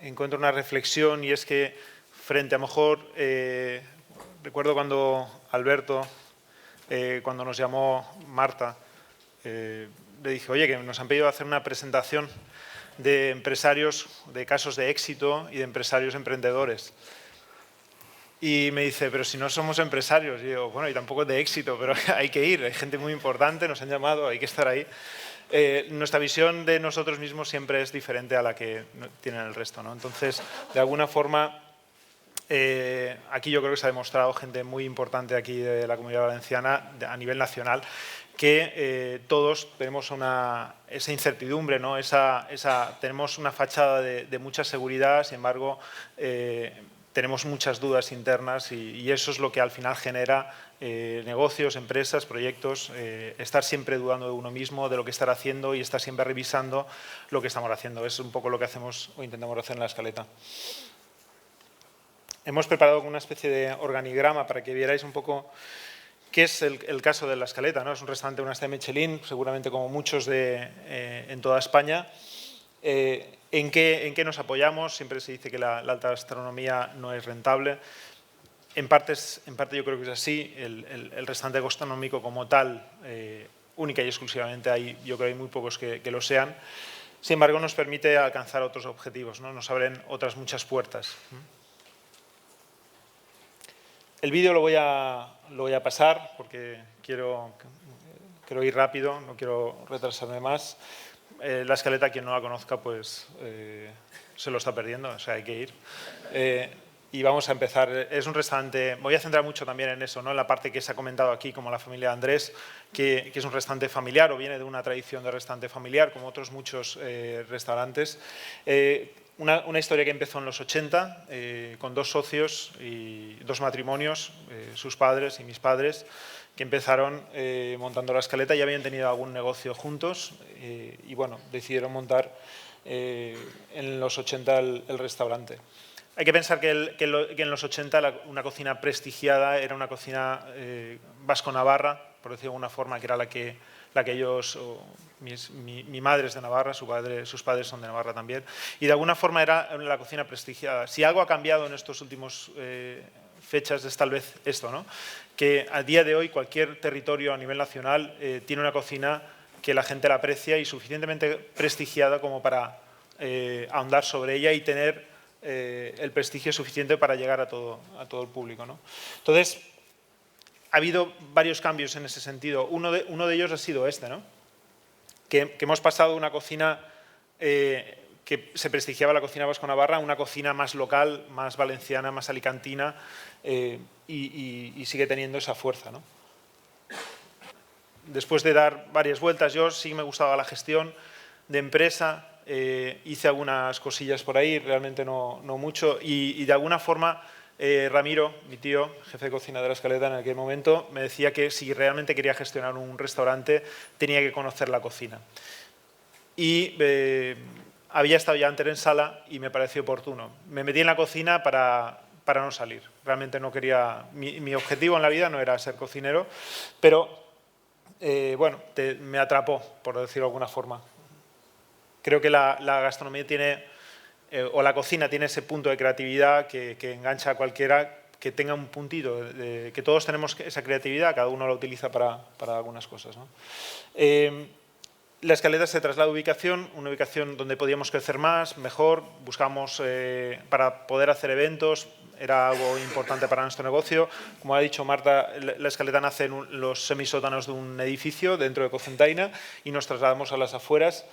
encuentro una reflexión, y es que frente a lo mejor, recuerdo cuando Alberto, cuando nos llamó Marta, le dije, oye, que nos han pedido hacer una presentación de empresarios, de casos de éxito y de empresarios emprendedores. Y me dice, pero si no somos empresarios. Y digo, bueno, y tampoco de éxito, pero hay que ir, hay gente muy importante, nos han llamado, hay que estar ahí. Nuestra visión de nosotros mismos siempre es diferente a la que tienen el resto, ¿no? Entonces, de alguna forma, aquí yo creo que se ha demostrado gente muy importante aquí de la Comunidad Valenciana a nivel nacional, que todos tenemos esa incertidumbre, ¿no? Tenemos una fachada de mucha seguridad, sin embargo, tenemos muchas dudas internas y eso es lo que al final genera negocios, empresas, proyectos, estar siempre dudando de uno mismo, de lo que estar haciendo y estar siempre revisando lo que estamos haciendo. Es un poco lo que hacemos o intentamos hacer en La Escaleta. Hemos preparado una especie de organigrama para que vierais un poco qué es el caso de La Escaleta, ¿no? Es un restaurante, una estrella Michelin, seguramente como muchos en toda España. ¿En qué nos apoyamos? Siempre se dice que la alta gastronomía no es rentable. En parte yo creo que es así. El restaurante gastronómico como tal, única y exclusivamente, yo creo que hay muy pocos que lo sean. Sin embargo, nos permite alcanzar otros objetivos, ¿no? Nos abren otras muchas puertas. El vídeo lo voy a pasar porque quiero ir rápido, no quiero retrasarme más. La Escaleta, quien no la conozca, pues se lo está perdiendo, o sea, hay que ir. Y vamos a empezar. Es un restaurante, me voy a centrar mucho también en eso, ¿no? En la parte que se ha comentado aquí, como la familia de Andrés, que es un restaurante familiar o viene de una tradición de restaurante familiar, como otros muchos restaurantes. Una historia que empezó en los 80, con dos socios y dos matrimonios, sus padres y mis padres, que empezaron montando La Escaleta. Ya habían tenido algún negocio juntos y bueno, decidieron montar en los 80 el restaurante. Hay que pensar que en los 80 una cocina prestigiada era una cocina vasco-navarra, por decirlo de alguna forma, que era la que ellos, mi madre es de Navarra, sus padres son de Navarra también, y de alguna forma era la cocina prestigiada. Si algo ha cambiado en estos últimos fechas es tal vez esto, ¿no? Que a día de hoy cualquier territorio a nivel nacional tiene una cocina que la gente la aprecia y suficientemente prestigiada como para ahondar sobre ella y tener el prestigio suficiente para llegar a todo el público, ¿no? Entonces, ha habido varios cambios en ese sentido. Uno de ellos ha sido este, ¿no? Que hemos pasado de una cocina que se prestigiaba, la cocina vasco-navarra, a una cocina más local, más valenciana, más alicantina y sigue teniendo esa fuerza, ¿no? Después de dar varias vueltas, yo sí me gustaba la gestión de empresa. Hice algunas cosillas por ahí, realmente no mucho, y de alguna forma Ramiro, mi tío, jefe de cocina de La Escaleta en aquel momento, me decía que si realmente quería gestionar un restaurante tenía que conocer la cocina. Y había estado ya antes en sala y me pareció oportuno. Me metí en la cocina para no salir. Realmente no quería, mi objetivo en la vida no era ser cocinero, pero bueno, me atrapó, por decirlo de alguna forma. Creo que la gastronomía tiene, o la cocina tiene ese punto de creatividad que engancha a cualquiera que tenga un puntito, que todos tenemos esa creatividad, cada uno la utiliza para algunas cosas, ¿no? La Escaleta se traslada a ubicación, una ubicación donde podíamos crecer más, mejor, buscamos para poder hacer eventos, era algo importante para nuestro negocio. Como ha dicho Marta, La Escaleta nace en los semisótanos de un edificio dentro de Cocentaina y nos trasladamos a las afueras.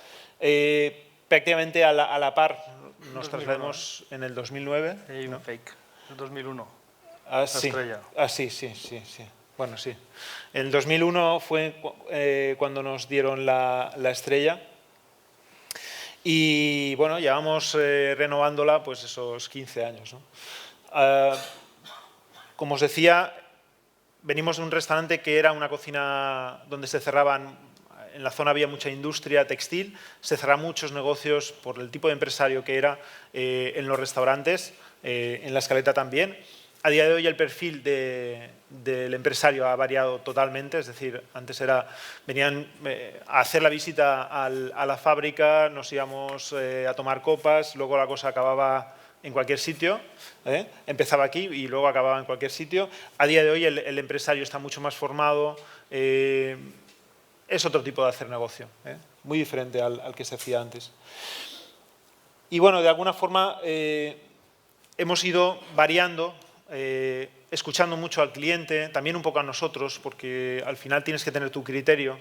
Prácticamente a la par nos trasladamos en el 2009. Hay un fake, el 2001. Sí. Estrella. Sí. Bueno, sí. En el 2001 fue cuando nos dieron la estrella y bueno, llevamos renovándola pues esos 15 años, ¿no? Como os decía, venimos de un restaurante que era una cocina donde se cerraban. En la zona había mucha industria textil, se cerraban muchos negocios por el tipo de empresario que era en los restaurantes, en La Escaleta también. A día de hoy el perfil del empresario ha variado totalmente, es decir, antes venían a hacer la visita a la fábrica, nos íbamos a tomar copas, luego la cosa acababa en cualquier sitio, empezaba aquí y luego acababa en cualquier sitio. A día de hoy el empresario está mucho más formado, es otro tipo de hacer negocio, muy diferente al que se hacía antes. Y bueno, de alguna forma hemos ido variando, escuchando mucho al cliente, también un poco a nosotros, porque al final tienes que tener tu criterio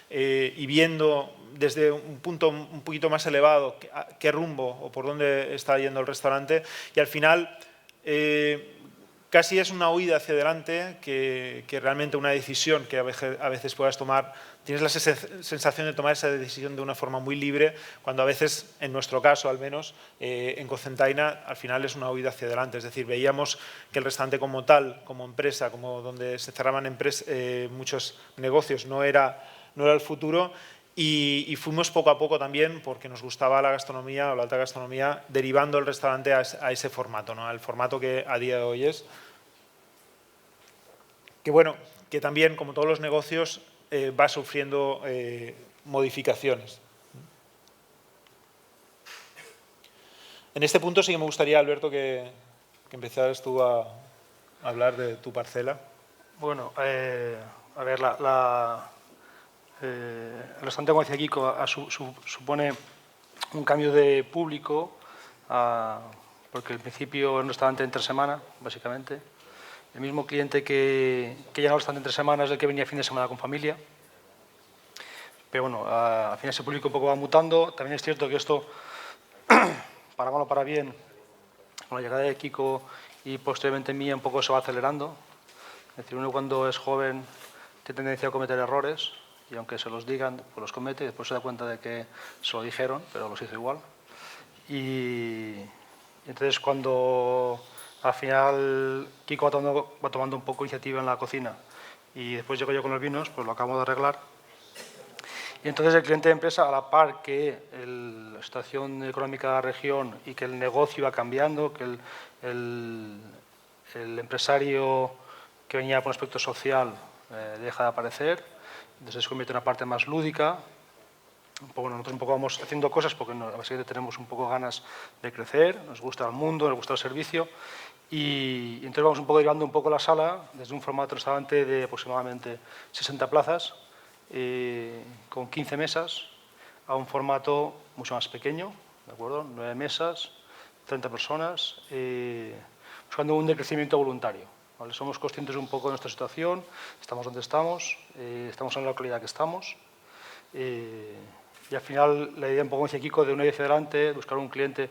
y viendo desde un punto un poquito más elevado qué rumbo o por dónde está yendo el restaurante, y al final casi es una huida hacia adelante que realmente una decisión que a veces puedas tomar. Tienes la sensación de tomar esa decisión de una forma muy libre, cuando a veces, en nuestro caso al menos, en Cocentaina, al final es una huida hacia adelante. Es decir, veíamos que el restaurante como tal, como empresa, como donde se cerraban muchos negocios, no era el futuro, y fuimos poco a poco también, porque nos gustaba la gastronomía o la alta gastronomía, derivando el restaurante a ese formato, ¿no? Al formato que a día de hoy es. Que bueno, que también, como todos los negocios, va sufriendo modificaciones. En este punto sí que me gustaría, Alberto, que empezaras tú a hablar de tu parcela. Bueno, a ver, el restaurante, como decía Kiko, supone un cambio de público, porque al principio era un restaurante entre semana, básicamente. El mismo cliente que llenaba el restaurante entre semanas es el que venía fin de semana con familia. Pero bueno, al final ese público un poco va mutando. También es cierto que esto, para mal o para bien, con la llegada de Kiko y posteriormente mía, un poco se va acelerando. Es decir, uno cuando es joven tiene tendencia a cometer errores y aunque se los digan, pues los comete y después se da cuenta de que se lo dijeron, pero los hizo igual. Y entonces cuando al final Kiko va tomando un poco iniciativa en la cocina y después llego yo con los vinos, pues lo acabo de arreglar. Y entonces el cliente de empresa, a la par que la situación económica de la región y que el negocio iba cambiando, que el empresario que venía por un aspecto social deja de aparecer, entonces se convierte en una parte más lúdica. Nosotros un poco vamos haciendo cosas porque básicamente tenemos un poco ganas de crecer, nos gusta el mundo, nos gusta el servicio y entonces vamos un poco derivando un poco la sala desde un formato de restaurante de aproximadamente 60 plazas con 15 mesas a un formato mucho más pequeño, ¿de acuerdo? 9 mesas, 30 personas, buscando un decrecimiento voluntario. ¿Vale? Somos conscientes un poco de nuestra situación, estamos donde estamos en la localidad que estamos. Y al final la idea un poco, como decía Kiko, de una idea hacia adelante, buscar un cliente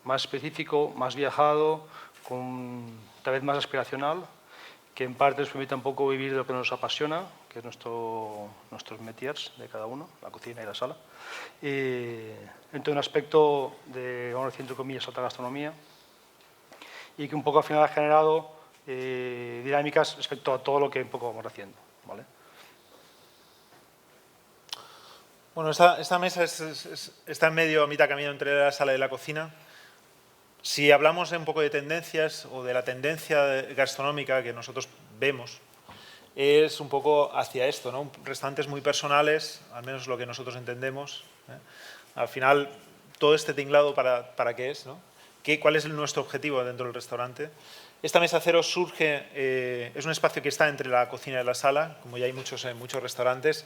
más específico, más viajado, tal vez más aspiracional, que en parte nos permita un poco vivir de lo que nos apasiona, que es nuestros métiers de cada uno, la cocina y la sala. Entre un aspecto de, vamos a decir, entre comillas, alta gastronomía, y que un poco al final ha generado dinámicas respecto a todo lo que un poco vamos haciendo, ¿vale? Bueno, esta mesa está en medio, a mitad camino entre la sala y la cocina. Si hablamos un poco de tendencias o de la tendencia gastronómica que nosotros vemos, es un poco hacia esto, ¿no? Restaurantes muy personales, al menos lo que nosotros entendemos. Al final, todo este tinglado, ¿para qué es? ¿No? ¿Cuál es nuestro objetivo dentro del restaurante? Esta mesa cero surge, es un espacio que está entre la cocina y la sala, como ya hay muchos restaurantes,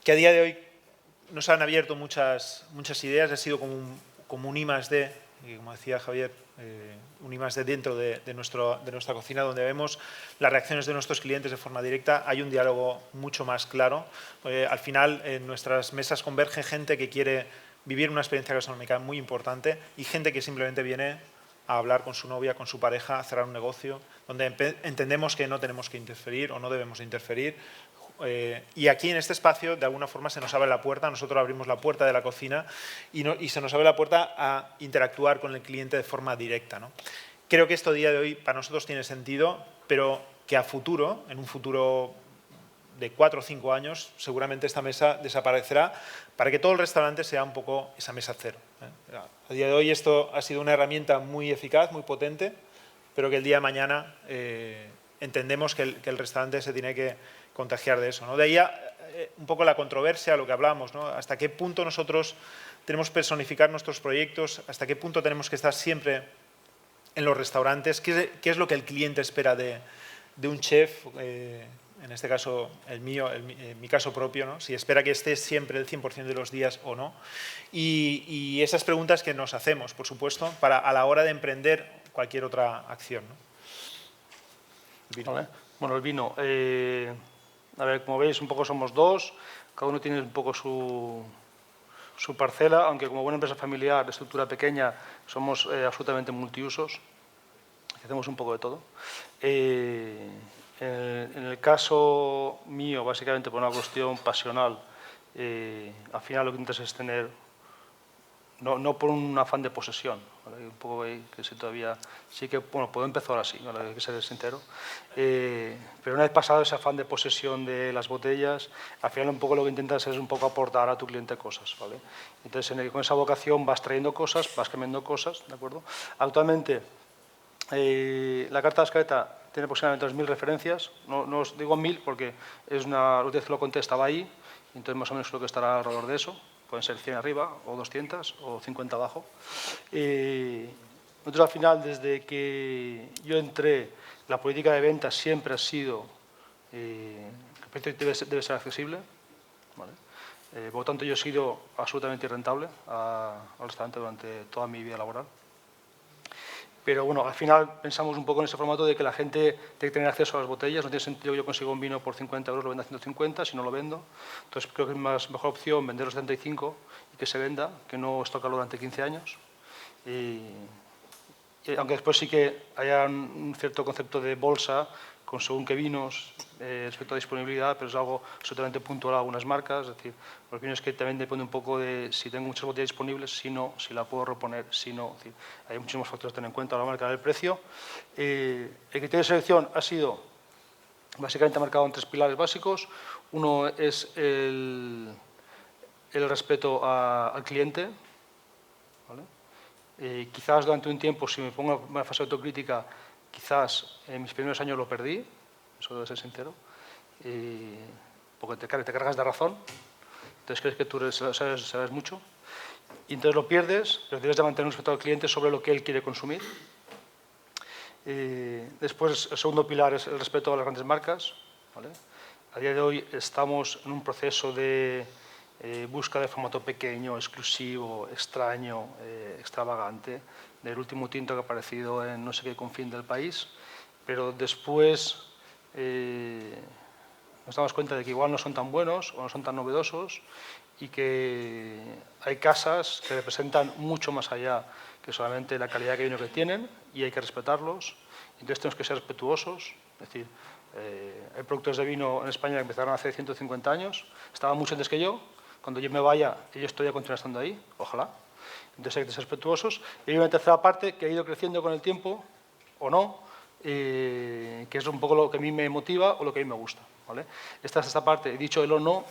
que a día de hoy nos han abierto muchas ideas, ha sido como un I+D, y como decía Javier, un I+D dentro de nuestra cocina, donde vemos las reacciones de nuestros clientes de forma directa. Hay un diálogo mucho más claro. Al final, en nuestras mesas converge gente que quiere vivir una experiencia gastronómica muy importante y gente que simplemente viene a hablar con su novia, con su pareja, a cerrar un negocio, donde entendemos que no tenemos que interferir o no debemos interferir. Y aquí en este espacio de alguna forma se nos abre la puerta, nosotros abrimos la puerta de la cocina y se nos abre la puerta a interactuar con el cliente de forma directa, ¿no? Creo que esto a día de hoy para nosotros tiene sentido, pero que a futuro, en un futuro de 4 o 5 años, seguramente esta mesa desaparecerá para que todo el restaurante sea un poco esa mesa cero. A día de hoy esto ha sido una herramienta muy eficaz, muy potente, pero que el día de mañana entendemos que el restaurante se tiene que contagiar de eso, ¿no? De ahí un poco la controversia, lo que hablamos, ¿no? Hasta qué punto nosotros tenemos que personificar nuestros proyectos, hasta qué punto tenemos que estar siempre en los restaurantes, qué es lo que el cliente espera de un chef, en este caso el mío, en mi caso propio, ¿no? Si espera que esté siempre el 100% de los días o no. Y esas preguntas que nos hacemos, por supuesto, a la hora de emprender cualquier otra acción, ¿no? El vino. Vale. Bueno, el vino. A ver, como veis, un poco somos dos, cada uno tiene un poco su parcela, aunque como buena empresa familiar de estructura pequeña somos absolutamente multiusos, hacemos un poco de todo. En el caso mío, básicamente por una cuestión pasional, al final lo que intentas es tener, no por un afán de posesión, ¿vale? Un poco que si todavía, sí que, bueno, puedo empezar así, ¿vale? Hay que ser sincero, pero una vez pasado ese afán de posesión de las botellas, al final un poco lo que intentas es un poco aportar a tu cliente cosas, ¿vale? Entonces con esa vocación vas trayendo cosas, vas cambiando cosas, ¿de acuerdo? Actualmente la carta de la escaleta tiene aproximadamente 2.000 referencias, no os digo 1.000 porque es una, usted lo conté, estaba ahí, entonces más o menos creo que estará alrededor de eso. Pueden ser 100 arriba, o 200, o 50 abajo. Nosotros al final, desde que yo entré, la política de ventas siempre ha sido que el precio debe ser accesible, ¿vale? Por lo tanto, yo he sido absolutamente irrentable al restaurante durante toda mi vida laboral. Pero bueno, al final pensamos un poco en ese formato de que la gente tiene que tener acceso a las botellas. No tiene sentido que yo consiga un vino por 50 euros, lo venda a 150 si no lo vendo. Entonces creo que es mejor opción vender los 75 y que se venda, que no estocarlo durante 15 años. Aunque después sí que haya un cierto concepto de bolsa con según qué vinos respecto a disponibilidad, pero es algo absolutamente puntual a algunas marcas. Es decir, los vinos que también depende un poco de si tengo muchas botellas disponibles, si no, si la puedo reponer, si no. Es decir, hay muchísimos factores a tener en cuenta a la hora de marcar el precio. El criterio de selección ha sido básicamente marcado en 3 pilares básicos. Uno es el respeto al cliente, ¿vale? Quizás durante un tiempo, si me pongo en una fase de autocrítica, quizás en mis primeros años lo perdí, eso debo ser sincero, porque te cargas de razón, entonces crees que tú sabes mucho, y entonces lo pierdes, pero debes de mantener un respeto al cliente sobre lo que él quiere consumir. Después, el segundo pilar es el respeto a las grandes marcas, ¿vale? A día de hoy estamos en un proceso de busca de formato pequeño, exclusivo, extraño, extravagante, del último tinto que ha aparecido en no sé qué confín del país, pero después nos damos cuenta de que igual no son tan buenos o no son tan novedosos y que hay casas que representan mucho más allá que solamente la calidad de vino que tienen y hay que respetarlos. Entonces tenemos que ser respetuosos, es decir, hay productores de vino en España que empezaron hace 150 años, estaban mucho antes que yo, cuando yo me vaya ellos todavía continúan estando ahí, ojalá. Entonces hay que ser respetuosos. Y hay una tercera parte que ha ido creciendo con el tiempo, o no, que es un poco lo que a mí me motiva o lo que a mí me gusta, ¿vale? Esta es esta parte, he dicho el o no,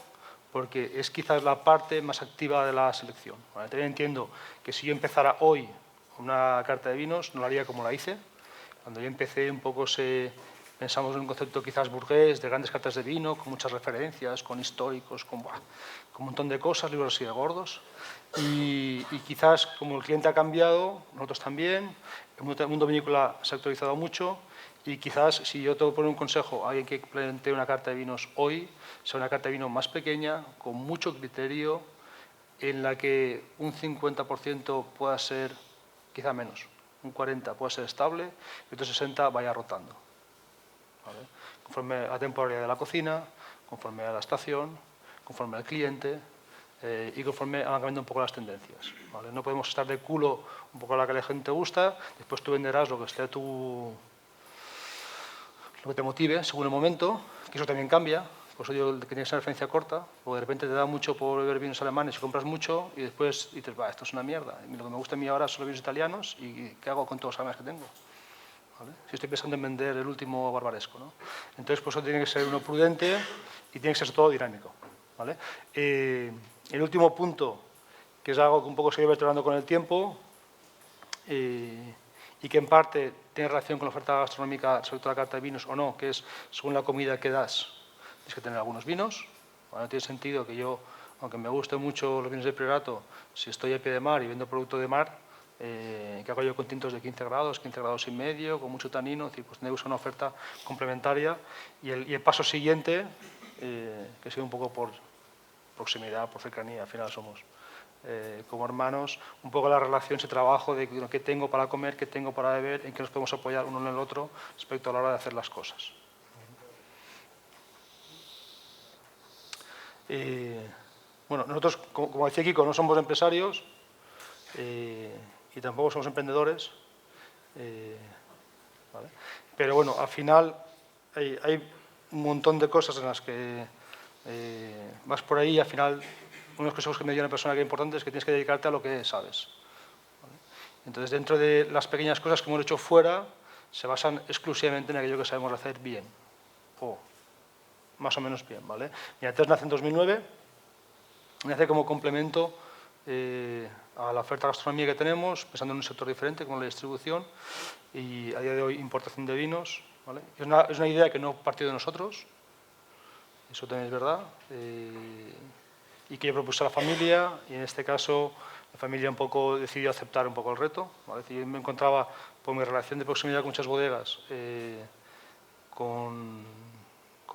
porque es quizás la parte más activa de la selección, ¿vale? También entiendo que si yo empezara hoy una carta de vinos, no la haría como la hice. Cuando yo empecé un poco pensamos en un concepto quizás burgués, de grandes cartas de vino, con muchas referencias, con históricos, con un montón de cosas, libros así de gordos. Y quizás como el cliente ha cambiado, nosotros también, el mundo vinícola se ha actualizado mucho y quizás si yo tengo que poner un consejo a alguien que plantee una carta de vinos hoy, sea una carta de vino más pequeña, con mucho criterio, en la que un 50% pueda ser, quizá menos, un 40% pueda ser estable y otro 60% vaya rotando, ¿vale? Conforme a la temporalidad de la cocina, conforme a la estación, conforme al cliente y conforme van cambiando un poco las tendencias, ¿vale? No podemos estar de culo un poco a la que la gente gusta, después tú venderás lo que esté lo que te motive según el momento, que eso también cambia. Por eso digo que tienes una referencia corta, porque de repente te da mucho por beber vinos alemanes y compras mucho y después dices, esto es una mierda. Y lo que me gusta a mí ahora son los vinos italianos y ¿qué hago con todos los alemanes que tengo? ¿Vale? Si estoy pensando en vender el último barbaresco, ¿no? Entonces, por eso tiene que ser uno prudente y tiene que ser todo dinámico, ¿vale? El último punto, que es algo que un poco se ha ido deteriorando con el tiempo y y que en parte tiene relación con la oferta gastronómica respecto a la carta de vinos o no, que es según la comida que das, tienes que tener algunos vinos. No tiene sentido que yo, aunque me gusten mucho los vinos de Priorato, si estoy a pie de mar y vendo producto de mar, que hago yo con tintos de 15 grados y medio, con mucho tanino, es decir, pues tenemos una oferta complementaria. Y el paso siguiente, que sigue un poco por proximidad, por cercanía, al final somos como hermanos, un poco la relación, ese trabajo de qué tengo para comer, qué tengo para beber, en qué nos podemos apoyar uno en el otro respecto a la hora de hacer las cosas. Bueno, nosotros, como decía Kiko, no somos empresarios y tampoco somos emprendedores, ¿vale? Pero bueno, al final hay un montón de cosas en las que vas por ahí y al final unos consejos que me dio una persona que es importante es que tienes que dedicarte a lo que sabes, ¿vale? Entonces, dentro de las pequeñas cosas que hemos hecho fuera, se basan exclusivamente en aquello que sabemos hacer bien, o más o menos bien, ¿vale? Mi Ates nace en 2009, nace como complemento a la oferta de gastronomía que tenemos, pensando en un sector diferente como la distribución y a día de hoy importación de vinos, ¿vale? Es una idea que no partió de nosotros, eso también es verdad, y que yo propuse a la familia, y en este caso la familia un poco decidió aceptar un poco el reto, ¿vale? Yo me encontraba por mi relación de proximidad con muchas bodegas, con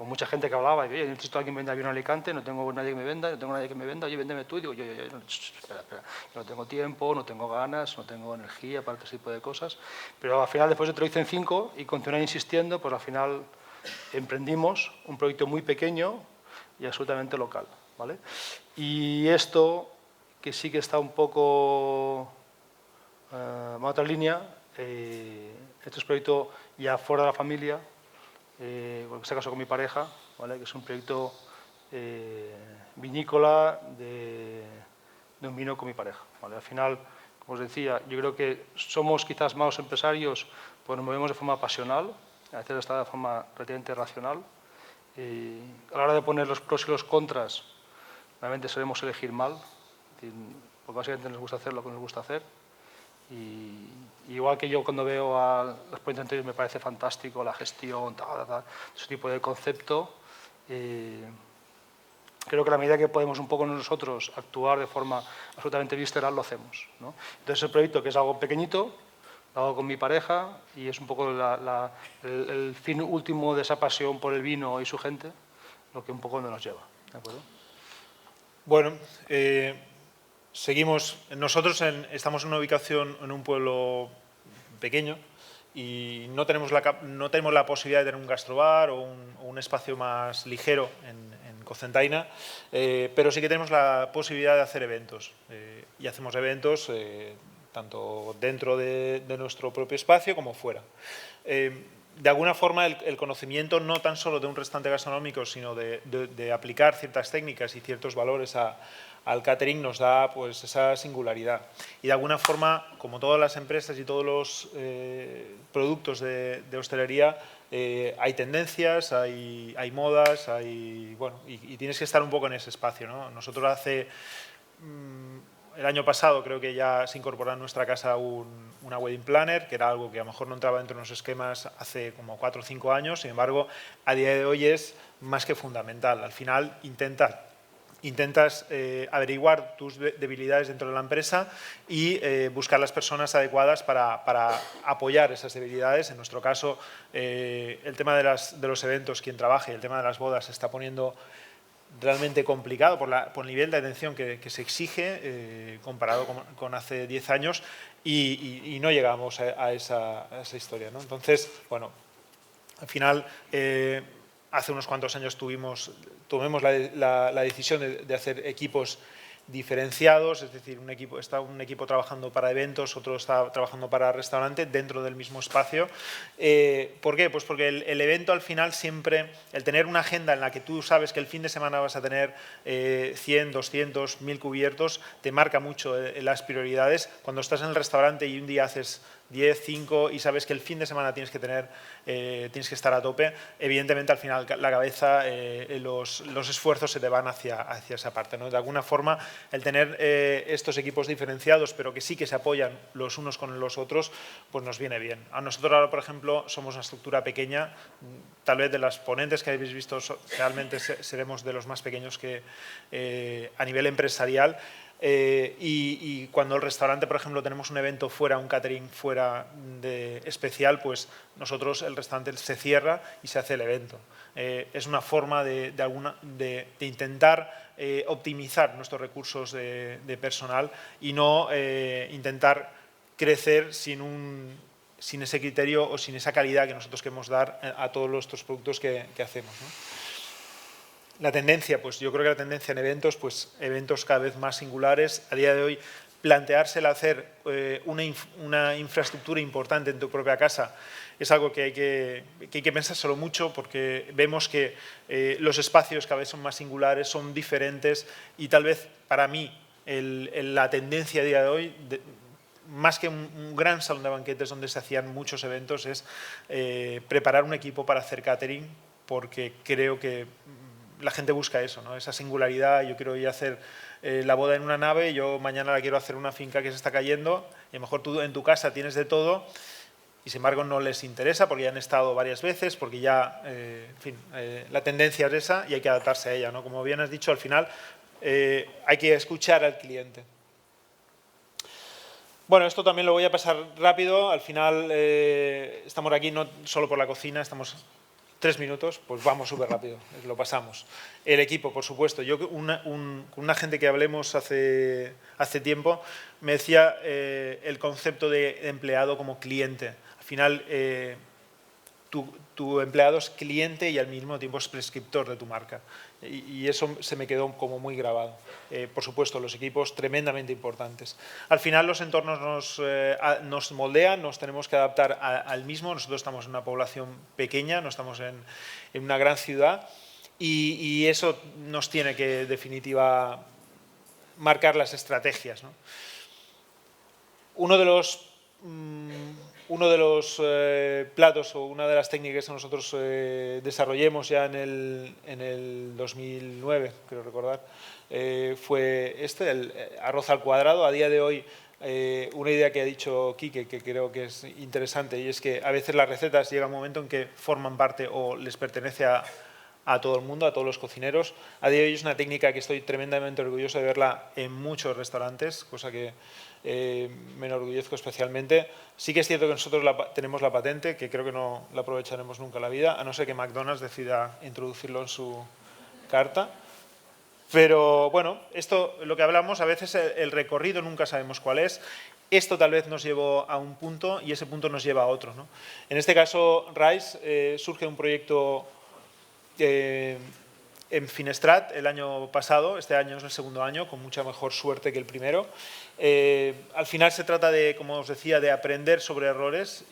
mucha gente que hablaba, y yo necesito a alguien que venda vino en Alicante, no tengo nadie que me venda, oye, véndeme tú, y digo, espera, no tengo tiempo, no tengo ganas, no tengo energía para este tipo de cosas, pero al final después de te lo hice en 5 y continué insistiendo, pues al final emprendimos un proyecto muy pequeño y absolutamente local, ¿vale? Y esto, que sí que está un poco en otra línea, este es un proyecto ya fuera de la familia, en este caso con mi pareja, ¿vale? Que es un proyecto vinícola de un vino con mi pareja, ¿vale? Al final, como os decía, yo creo que somos quizás malos empresarios, pues nos movemos de forma pasional, a veces está de forma relativamente racional. A la hora de poner los pros y los contras, realmente solemos elegir mal, porque básicamente nos gusta hacer lo que nos gusta hacer. Y igual que yo cuando veo a los proyectos anteriores me parece fantástico la gestión, ese tipo de concepto, creo que a la medida que podemos un poco nosotros actuar de forma absolutamente visceral lo hacemos, ¿no? Entonces el proyecto, que es algo pequeñito, lo hago con mi pareja y es un poco el fin último de esa pasión por el vino y su gente, lo que un poco nos lleva, ¿de acuerdo? Bueno, seguimos. Nosotros estamos en una ubicación en un pueblo pequeño y no tenemos la posibilidad de tener un gastrobar o un espacio más ligero en Cocentaina, pero sí que tenemos la posibilidad de hacer eventos y hacemos eventos tanto dentro de nuestro propio espacio como fuera. De alguna forma el conocimiento no tan solo de un restaurante gastronómico, sino de aplicar ciertas técnicas y ciertos valores al catering nos da pues esa singularidad. Y de alguna forma, como todas las empresas y todos los productos de hostelería, hay tendencias, hay modas, bueno, y tienes que estar un poco en ese espacio, ¿no? Nosotros el año pasado creo que ya se incorporó en nuestra casa una wedding planner, que era algo que a lo mejor no entraba dentro de los esquemas hace como 4 o 5 años, sin embargo, a día de hoy es más que fundamental. Al final intentas averiguar tus debilidades dentro de la empresa y buscar las personas adecuadas para apoyar esas debilidades. En nuestro caso, el tema de los eventos, quien trabaje, el tema de las bodas se está poniendo realmente complicado por el nivel de atención que se exige comparado con hace 10 años y no llegamos a esa historia, ¿no? Entonces, bueno, al final, hace unos cuantos años tomemos la decisión de hacer equipos diferenciados, es decir, está un equipo trabajando para eventos, otro está trabajando para restaurante dentro del mismo espacio. ¿Por qué? Pues porque el evento al final siempre, el tener una agenda en la que tú sabes que el fin de semana vas a tener 100, 200, 1000 cubiertos, te marca mucho las prioridades. Cuando estás en el restaurante y un día haces 10, 5 y sabes que el fin de semana tienes que estar a tope, evidentemente al final la cabeza, los esfuerzos se te van hacia esa parte, ¿no? De alguna forma, el tener estos equipos diferenciados, pero que sí que se apoyan los unos con los otros, pues nos viene bien. A nosotros ahora, por ejemplo, somos una estructura pequeña, tal vez de las ponentes que habéis visto, realmente seremos de los más pequeños que a nivel empresarial. Y cuando el restaurante, por ejemplo, tenemos un evento fuera, un catering fuera especial, pues nosotros, el restaurante se cierra y se hace el evento. Es una forma de intentar optimizar nuestros recursos de personal y no intentar crecer sin ese criterio o sin esa calidad que nosotros queremos dar a todos nuestros productos que hacemos, ¿no? La tendencia, pues yo creo que la tendencia en eventos, pues eventos cada vez más singulares. A día de hoy, plantearse el hacer una infraestructura importante en tu propia casa es algo que hay que pensárselo mucho, porque vemos que los espacios cada vez son más singulares, son diferentes y tal vez para mí la tendencia a día de hoy, más que un gran salón de banquetes donde se hacían muchos eventos, es preparar un equipo para hacer catering, porque creo que la gente busca eso, ¿no? Esa singularidad. Yo quiero ir a hacer la boda en una nave, yo mañana la quiero hacer en una finca que se está cayendo, y a lo mejor tú en tu casa tienes de todo, y sin embargo no les interesa porque ya han estado varias veces, porque ya, en fin, la tendencia es esa y hay que adaptarse a ella, ¿no? Como bien has dicho, al final hay que escuchar al cliente. Bueno, esto también lo voy a pasar rápido. Al final estamos aquí no solo por la cocina, estamos 3 minutos, pues vamos súper rápido, lo pasamos. El equipo, por supuesto. Yo con una gente que hablemos hace tiempo me decía el concepto de empleado como cliente. Al final tu empleado es cliente y al mismo tiempo es prescriptor de tu marca. Y eso se me quedó como muy grabado. Por supuesto, los equipos tremendamente importantes. Al final los entornos nos moldean, nos tenemos que adaptar al mismo. Nosotros estamos en una población pequeña, no estamos en una gran ciudad y eso nos tiene que, en definitiva, marcar las estrategias, ¿no? Uno de los platos o una de las técnicas que nosotros desarrollemos ya en el 2009, creo recordar, fue el arroz al cuadrado. A día de hoy, una idea que ha dicho Quique, que creo que es interesante, y es que a veces las recetas llega un momento en que forman parte o les pertenece a todo el mundo, a todos los cocineros. A día de hoy es una técnica que estoy tremendamente orgulloso de verla en muchos restaurantes, cosa que me enorgullezco especialmente. Sí que es cierto que nosotros tenemos la patente, que creo que no la aprovecharemos nunca en la vida, a no ser que McDonald's decida introducirlo en su carta. Pero bueno, esto, lo que hablamos, a veces el recorrido nunca sabemos cuál es. Esto tal vez nos llevó a un punto y ese punto nos lleva a otro, ¿no? En este caso, Rice surge un proyecto en Finestrat el año pasado. Este año es el segundo año, con mucha mejor suerte que el primero. Al final se trata de, como os decía, de aprender sobre errores,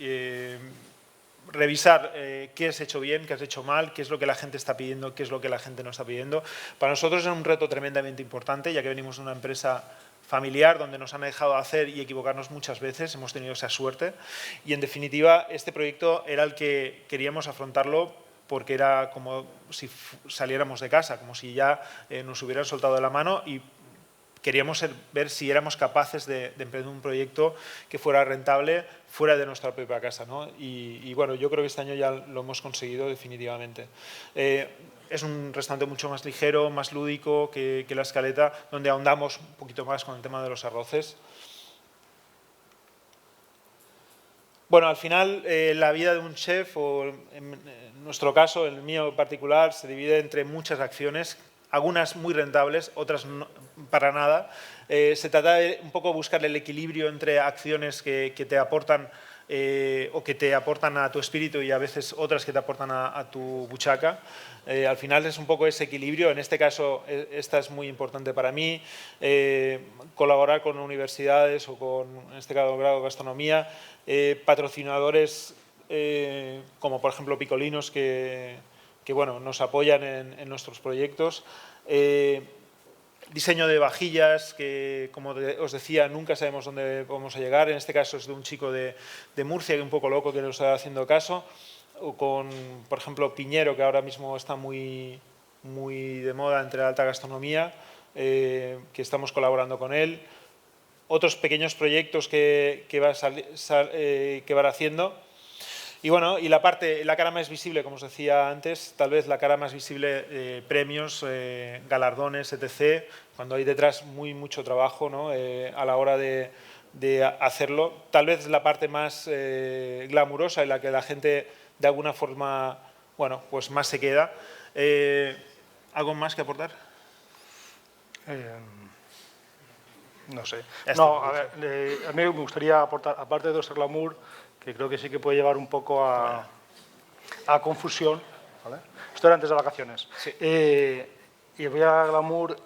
revisar qué has hecho bien, qué has hecho mal, qué es lo que la gente está pidiendo, qué es lo que la gente no está pidiendo. Para nosotros es un reto tremendamente importante, ya que venimos de una empresa familiar donde nos han dejado hacer y equivocarnos muchas veces, hemos tenido esa suerte y en definitiva este proyecto era el que queríamos afrontarlo porque era como si saliéramos de casa, como si ya nos hubieran soltado de la mano y queríamos ver si éramos capaces de emprender un proyecto que fuera rentable fuera de nuestra propia casa, ¿no? Y bueno, yo creo que este año ya lo hemos conseguido definitivamente. Es un restaurante mucho más ligero, más lúdico que La Escaleta, donde ahondamos un poquito más con el tema de los arroces. Bueno, al final la vida de un chef, o en nuestro caso, el mío en particular, se divide entre muchas acciones, algunas muy rentables, otras no, para nada. Se trata de un poco buscar el equilibrio entre acciones que te aportan o que te aportan a tu espíritu y a veces otras que te aportan a tu buchaca. Al final es un poco ese equilibrio. En este caso, esta es muy importante para mí. Colaborar con universidades o con, en este caso, grado de gastronomía, patrocinadores como por ejemplo Picolinos que bueno, nos apoyan en nuestros proyectos. Diseño de vajillas, que como os decía, nunca sabemos dónde vamos a llegar. En este caso es de un chico de Murcia, que es un poco loco, que nos está haciendo caso. O con, por ejemplo, Piñero, que ahora mismo está muy de moda entre la alta gastronomía, que estamos colaborando con él. Otros pequeños proyectos que van haciendo. Y bueno, y la cara más visible, como os decía antes, tal vez la cara más visible, premios, galardones, etc., cuando hay detrás mucho trabajo, ¿no? A la hora de hacerlo. Tal vez la parte más glamurosa en la que la gente de alguna forma, bueno, pues más se queda. ¿Algo más que aportar? No sé. No, a ver, a mí me gustaría aportar, aparte de todo ese glamour, que creo que sí que puede llevar un poco a confusión, ¿vale? Esto era antes de vacaciones. Sí. Y voy a glamour,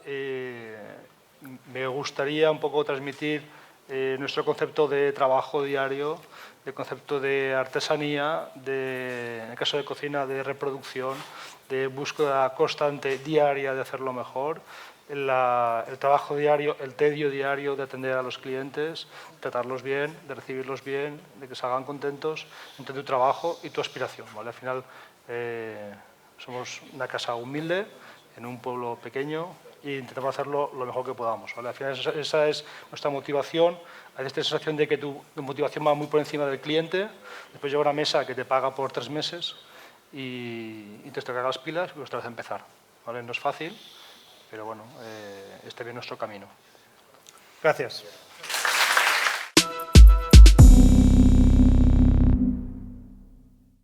me gustaría un poco transmitir nuestro concepto de trabajo diario, de concepto de artesanía, en el caso de cocina, de reproducción, de búsqueda constante diaria de hacerlo mejor, el trabajo diario, el tedio diario de atender a los clientes, tratarlos bien, de recibirlos bien, de que salgan contentos entre tu trabajo y tu aspiración, ¿vale? Al final somos una casa humilde en un pueblo pequeño e intentamos hacerlo lo mejor que podamos, ¿vale? Al final esa es nuestra motivación. Hay esta sensación de que tu motivación va muy por encima del cliente, después llega una mesa que te paga por 3 meses y te toca las pilas y otra vez empezar, ¿vale? No es fácil, pero bueno, este es nuestro camino. Gracias.